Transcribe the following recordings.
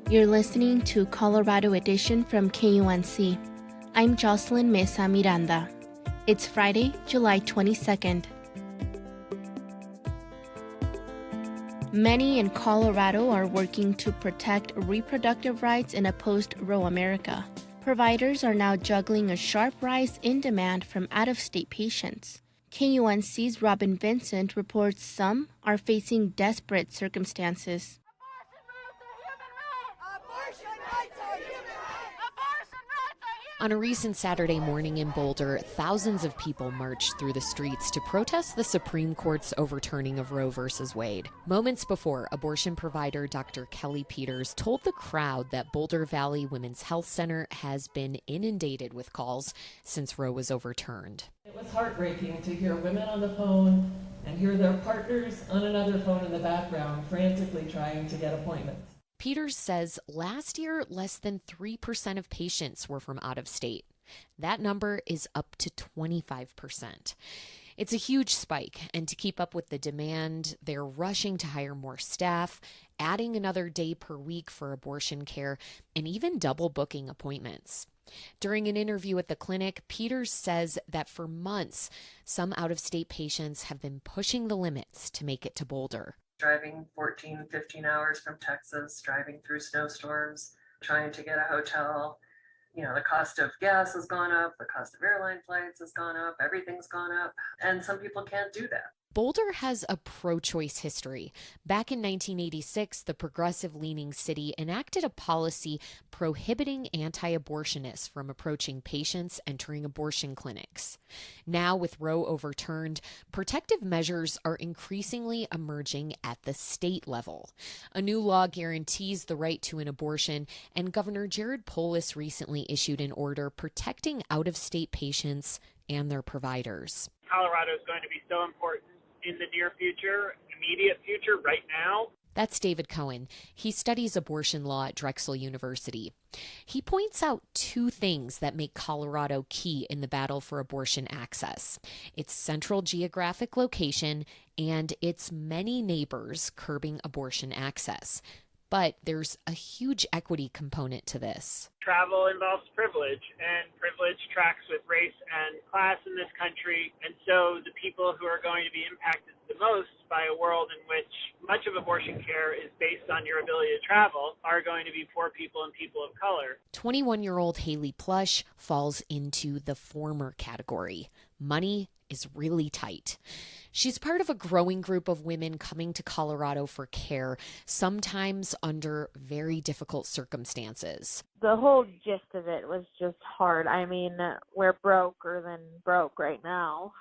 You're listening to Colorado Edition from KUNC. I'm Jocelyn Mesa Miranda. It's Friday, July 22nd. Many in Colorado are working to protect reproductive rights in a post-Roe America. Providers are now juggling a sharp rise in demand from out-of-state patients. KUNC's Robin Vincent reports some are facing desperate circumstances. On a recent Saturday morning in Boulder, thousands of people marched through the streets to protest the Supreme Court's overturning of Roe v. Wade. Moments before, abortion provider Dr. Kelly Peters told the crowd that Boulder Valley Women's Health Center has been inundated with calls since Roe was overturned. It was heartbreaking to hear women on the phone and hear their partners on another phone in the background frantically trying to get appointments. Peters says last year, less than 3% of patients were from out of state. That number is up to 25%. It's a huge spike, and to keep up with the demand, they're rushing to hire more staff, adding another day per week for abortion care, and even double booking appointments. During an interview at the clinic, Peters says that for months, some out-of-state patients have been pushing the limits to make it to Boulder. Driving 14, 15 hours from Texas, driving through snowstorms, trying to get a hotel. You know, the cost of gas has gone up, the cost of airline flights has gone up, everything's gone up, and some people can't do that. Boulder has a pro-choice history. Back in 1986, the progressive-leaning city enacted a policy prohibiting anti-abortionists from approaching patients entering abortion clinics. Now, with Roe overturned, protective measures are increasingly emerging at the state level. A new law guarantees the right to an abortion, and Governor Jared Polis recently issued an order protecting out-of-state patients and their providers. Colorado is going to be so important in the near future, immediate future, right now. That's David Cohen. He studies abortion law at Drexel University. He points out two things that make Colorado key in the battle for abortion access: its central geographic location and its many neighbors curbing abortion access. But there's a huge equity component to this. Travel involves privilege, and privilege tracks with race and class in this country. And so the people who are going to be impacted the most by a world in which much of abortion care is based on your ability to travel are going to be poor people and people of color. 21-year-old Haley Plush falls into the former category. Money is really tight. She's part of a growing group of women coming to Colorado for care, sometimes under very difficult circumstances. The whole gist of it was just hard. I mean, we're broker than broke right now.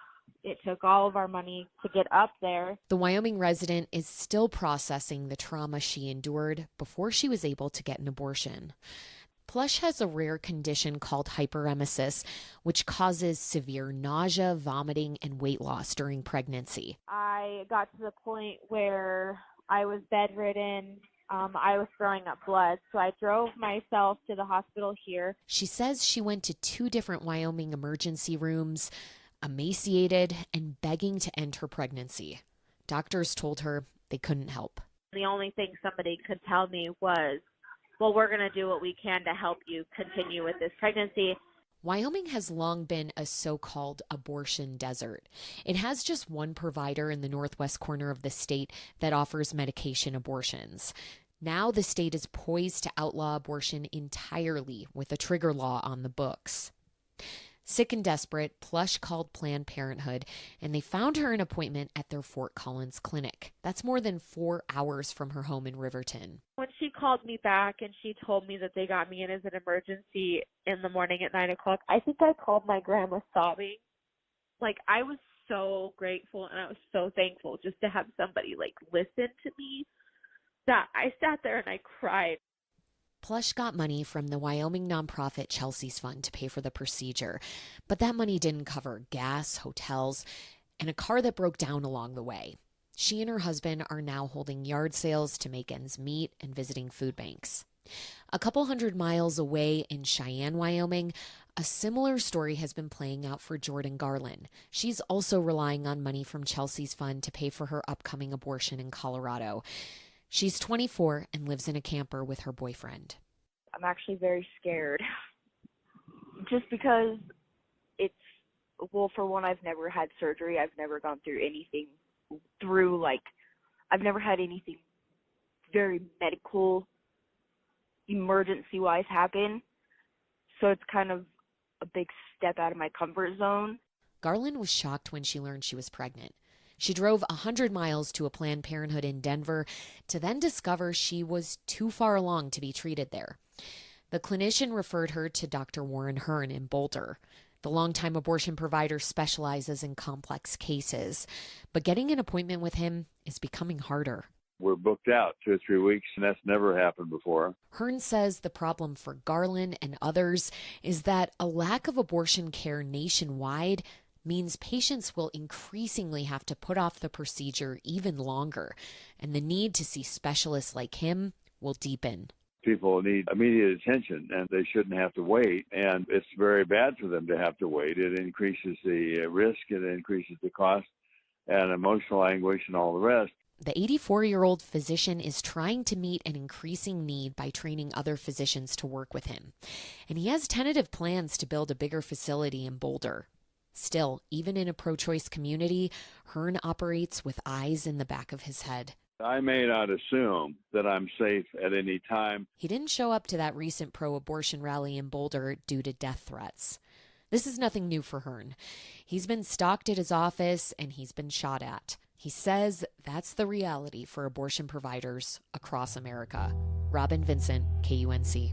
It took all of our money to get up there. The Wyoming resident is still processing the trauma she endured before she was able to get an abortion. Plush has a rare condition called hyperemesis, which causes severe nausea, vomiting, and weight loss during pregnancy. I got to the point where I was bedridden. I was throwing up blood, so I drove myself to the hospital here. She says she went to 2 different Wyoming emergency rooms, emaciated and begging to end her pregnancy. Doctors told her they couldn't help. The only thing somebody could tell me was, well, we're going to do what we can to help you continue with this pregnancy. Wyoming has long been a so-called abortion desert. It has just one provider in the northwest corner of the state that offers medication abortions. Now the state is poised to outlaw abortion entirely with a trigger law on the books. Sick and desperate, Plush called Planned Parenthood, and they found her an appointment at their Fort Collins clinic. That's more than 4 hours from her home in Riverton. When she called me back and she told me that they got me in as an emergency in the morning at 9 o'clock, I think I called my grandma sobbing. Like, I was so grateful and I was so thankful just to have somebody, listen to me, that I sat there and I cried. Plush got money from the Wyoming nonprofit Chelsea's Fund to pay for the procedure, but that money didn't cover gas, hotels, and a car that broke down along the way. She and her husband are now holding yard sales to make ends meet and visiting food banks. A couple hundred miles away in Cheyenne, Wyoming, a similar story has been playing out for Jordan Garland. She's also relying on money from Chelsea's Fund to pay for her upcoming abortion in Colorado. She's 24 and lives in a camper with her boyfriend. I'm actually very scared just because for one, I've never had surgery. I've never gone through anything I've never had anything very medical emergency-wise happen. So it's kind of a big step out of my comfort zone. Garland was shocked when she learned she was pregnant. She drove 100 miles to a Planned Parenthood in Denver to then discover she was too far along to be treated there. The clinician referred her to Dr. Warren Hearn in Boulder. The longtime abortion provider specializes in complex cases, but getting an appointment with him is becoming harder. We're booked out 2 or 3 weeks, and that's never happened before. Hearn says the problem for Garland and others is that a lack of abortion care nationwide means patients will increasingly have to put off the procedure even longer, and the need to see specialists like him will deepen. People need immediate attention, and they shouldn't have to wait, and it's very bad for them to have to wait. It increases the risk, it increases the cost, and emotional anguish and all the rest. The 84-year-old physician is trying to meet an increasing need by training other physicians to work with him, and he has tentative plans to build a bigger facility in Boulder. Still, even in a pro-choice community, Hearn operates with eyes in the back of his head. I may not assume that I'm safe at any time. He didn't show up to that recent pro-abortion rally in Boulder due to death threats. This is nothing new for Hearn. He's been stalked at his office and he's been shot at. He says that's the reality for abortion providers across America. Robin Vincent, KUNC.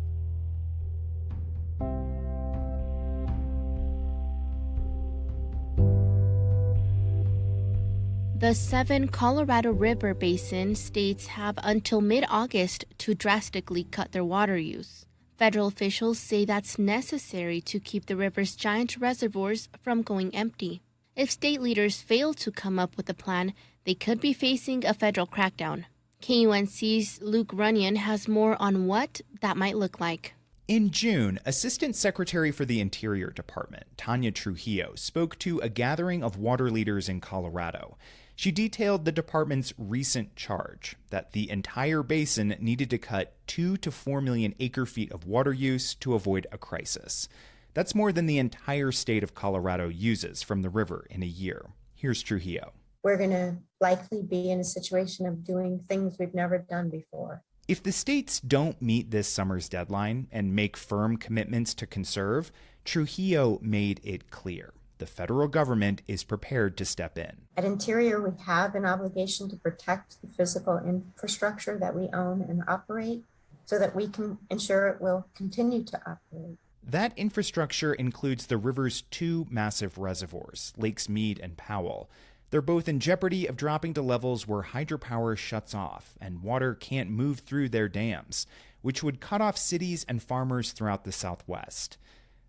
The 7 Colorado River Basin states have until mid-August to drastically cut their water use. Federal officials say that's necessary to keep the river's giant reservoirs from going empty. If state leaders fail to come up with a plan, they could be facing a federal crackdown. KUNC's Luke Runyon has more on what that might look like. In June, Assistant Secretary for the Interior Department, Tanya Trujillo, spoke to a gathering of water leaders in Colorado. She detailed the department's recent charge that the entire basin needed to cut 2 to 4 million acre-feet of water use to avoid a crisis. That's more than the entire state of Colorado uses from the river in a year. Here's Trujillo. We're going to likely be in a situation of doing things we've never done before. If the states don't meet this summer's deadline and make firm commitments to conserve, Trujillo made it clear the federal government is prepared to step in. At Interior, we have an obligation to protect the physical infrastructure that we own and operate so that we can ensure it will continue to operate. That infrastructure includes the river's 2 massive reservoirs, Lakes Mead and Powell. They're both in jeopardy of dropping to levels where hydropower shuts off and water can't move through their dams, which would cut off cities and farmers throughout the Southwest.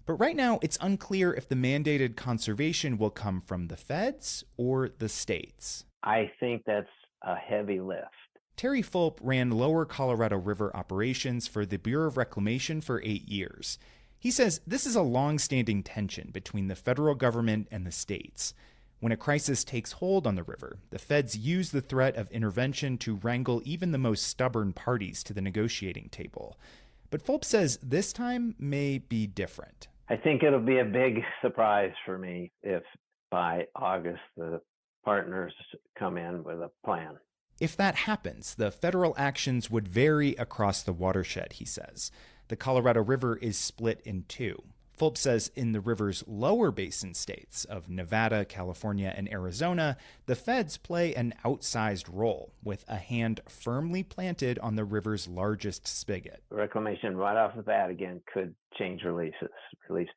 But right now, it's unclear if the mandated conservation will come from the feds or the states. I think that's a heavy lift. Terry Fulp ran Lower Colorado River operations for the Bureau of Reclamation for 8 years. He says this is a long-standing tension between the federal government and the states. When a crisis takes hold on the river, the feds use the threat of intervention to wrangle even the most stubborn parties to the negotiating table. But Fulp says this time may be different. I think it'll be a big surprise for me if by August the partners come in with a plan. If that happens, the federal actions would vary across the watershed, he says. The Colorado River is split in 2. Fulp says in the river's lower basin states of Nevada, California, and Arizona, the feds play an outsized role, with a hand firmly planted on the river's largest spigot. Reclamation right off the bat, again, could change release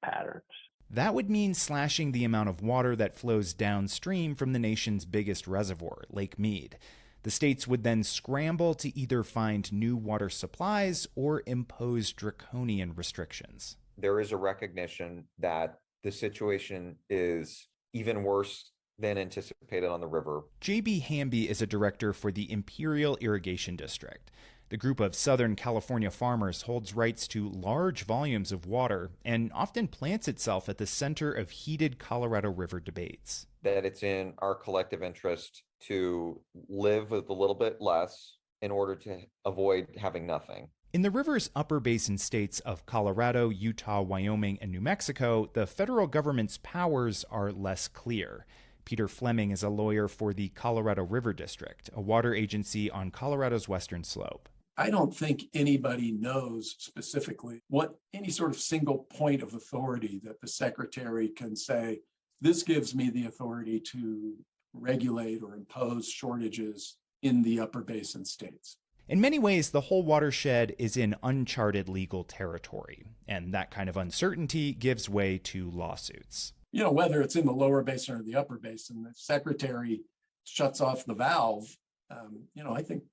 patterns. That would mean slashing the amount of water that flows downstream from the nation's biggest reservoir, Lake Mead. The states would then scramble to either find new water supplies or impose draconian restrictions. There is a recognition that the situation is even worse than anticipated on the river. J.B. Hamby is a director for the Imperial Irrigation District. The group of Southern California farmers holds rights to large volumes of water and often plants itself at the center of heated Colorado River debates. That it's in our collective interest to live with a little bit less in order to avoid having nothing. In the river's upper basin states of Colorado, Utah, Wyoming, and New Mexico, the federal government's powers are less clear. Peter Fleming is a lawyer for the Colorado River District, a water agency on Colorado's western slope. I don't think anybody knows specifically what any sort of single point of authority that the secretary can say, this gives me the authority to regulate or impose shortages in the upper basin states. In many ways, the whole watershed is in uncharted legal territory, and that kind of uncertainty gives way to lawsuits. Whether it's in the lower basin or the upper basin, the secretary shuts off the valve. I think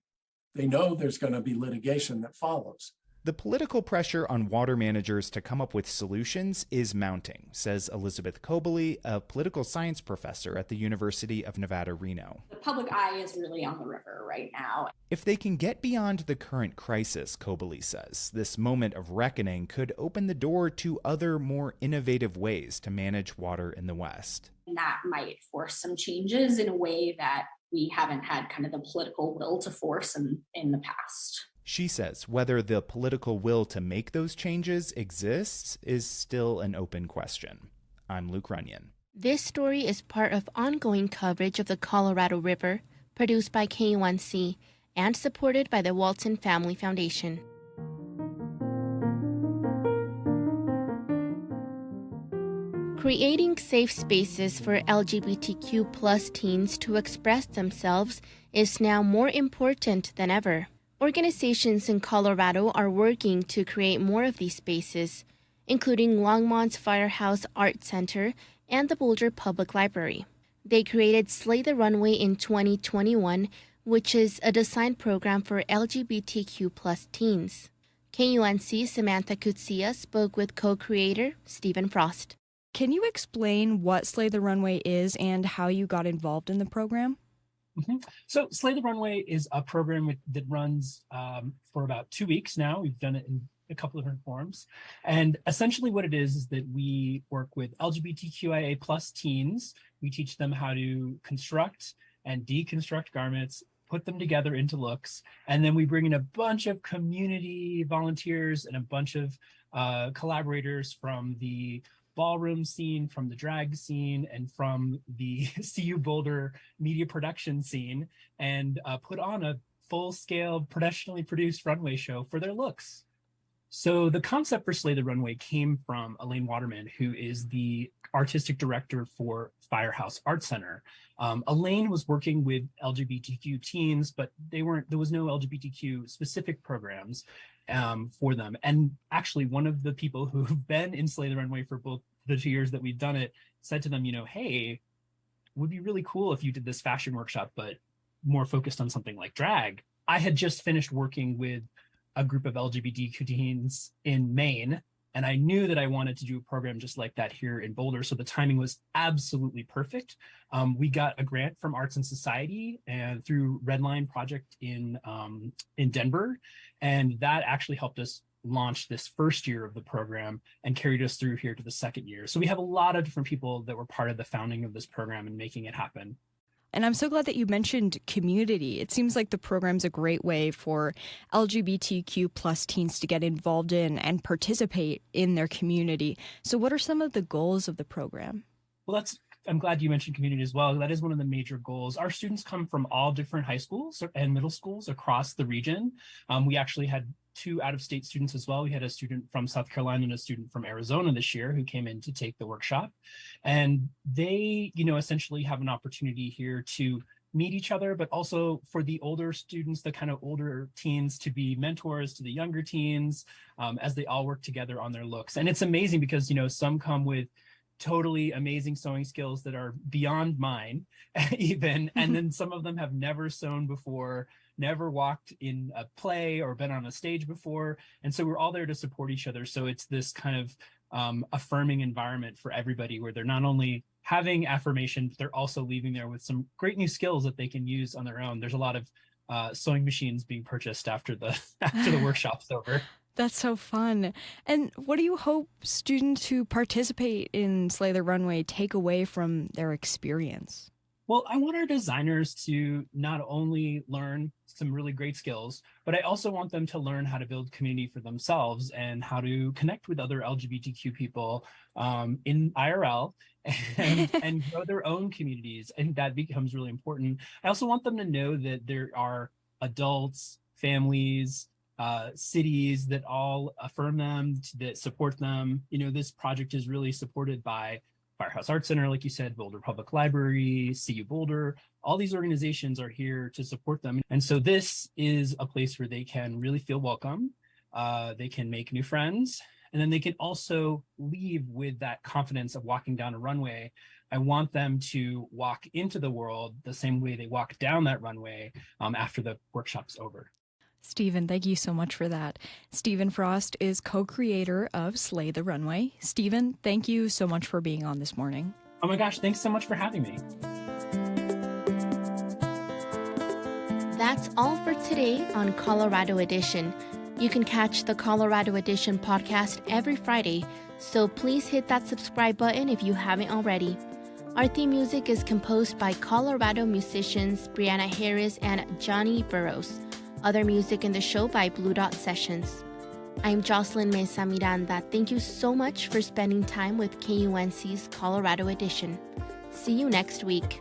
they know there's going to be litigation that follows. The political pressure on water managers to come up with solutions is mounting, says Elizabeth Cobley, a political science professor at the University of Nevada, Reno. The public eye is really on the river right now. If they can get beyond the current crisis, Cobley says, this moment of reckoning could open the door to other, more innovative ways to manage water in the West. And that might force some changes in a way that we haven't had kind of the political will to force in the past. She says whether the political will to make those changes exists is still an open question. I'm Luke Runyon. This story is part of ongoing coverage of the Colorado River, produced by KUNC and supported by the Walton Family Foundation. Creating safe spaces for LGBTQ plus teens to express themselves is now more important than ever. Organizations in Colorado are working to create more of these spaces, including Longmont's Firehouse Art Center and the Boulder Public Library. They created Slay the Runway in 2021, which is a design program for LGBTQ plus teens. KUNC's Samantha Kutsia spoke with co-creator Stephen Frost. Can you explain what Slay the Runway is and how you got involved in the program? So Slay the Runway is a program that runs for about 2 weeks now. We've done it in a couple of different forms. And essentially what it is that we work with LGBTQIA plus teens. We teach them how to construct and deconstruct garments, put them together into looks, and then we bring in a bunch of community volunteers and a bunch of collaborators from the ballroom scene, from the drag scene, and from the CU Boulder media production scene, and put on a full-scale, professionally produced runway show for their looks. So the concept for Slay the Runway came from Elaine Waterman, who is the artistic director for Firehouse Art Center. Elaine was working with LGBTQ teens, but there was no LGBTQ specific programs for them. And actually, one of the people who've been in Slay the Runway for both the 2 years that we've done it said to them, hey, it would be really cool if you did this fashion workshop, but more focused on something like drag. I had just finished working with a group of LGBTQ teens in Maine, and I knew that I wanted to do a program just like that here in Boulder. So the timing was absolutely perfect. We got a grant from Arts and Society and through Redline Project in Denver. And that actually helped us launch this first year of the program and carried us through here to the second year. So we have a lot of different people that were part of the founding of this program and making it happen. And I'm so glad that you mentioned community. It seems like the program's a great way for LGBTQ plus teens to get involved in and participate in their community. So what are some of the goals of the program? Well, I'm glad you mentioned community as well. That is one of the major goals. Our students come from all different high schools and middle schools across the region. We actually had 2 out-of-state students as well. We had a student from South Carolina and a student from Arizona this year who came in to take the workshop. And they, essentially have an opportunity here to meet each other, but also for the older students, the kind of older teens, to be mentors to the younger teens as they all work together on their looks. And it's amazing because, some come with totally amazing sewing skills that are beyond mine even. And then some of them have never sewn before, never walked in a play or been on a stage before. And so we're all there to support each other. So it's this kind of affirming environment for everybody where they're not only having affirmation, but they're also leaving there with some great new skills that they can use on their own. There's a lot of sewing machines being purchased after the workshop's over. That's so fun. And what do you hope students who participate in Slay the Runway take away from their experience? Well, I want our designers to not only learn some really great skills, but I also want them to learn how to build community for themselves and how to connect with other LGBTQ people in IRL and grow their own communities. And that becomes really important. I also want them to know that there are adults, families, cities that all affirm them, that support them. This project is really supported by Firehouse Arts Center, like you said, Boulder Public Library, CU Boulder. All these organizations are here to support them. And so this is a place where they can really feel welcome. They can make new friends, and then they can also leave with that confidence of walking down a runway. I want them to walk into the world the same way they walk down that runway after the workshop's over. Stephen, thank you so much for that. Stephen Frost is co-creator of Slay the Runway. Stephen, thank you so much for being on this morning. Oh my gosh, thanks so much for having me. That's all for today on Colorado Edition. You can catch the Colorado Edition podcast every Friday, so please hit that subscribe button if you haven't already. Our theme music is composed by Colorado musicians Brianna Harris and Johnny Burrows. Other music in the show by Blue Dot Sessions. I'm Jocelyn Mesa Miranda. Thank you so much for spending time with KUNC's Colorado Edition. See you next week.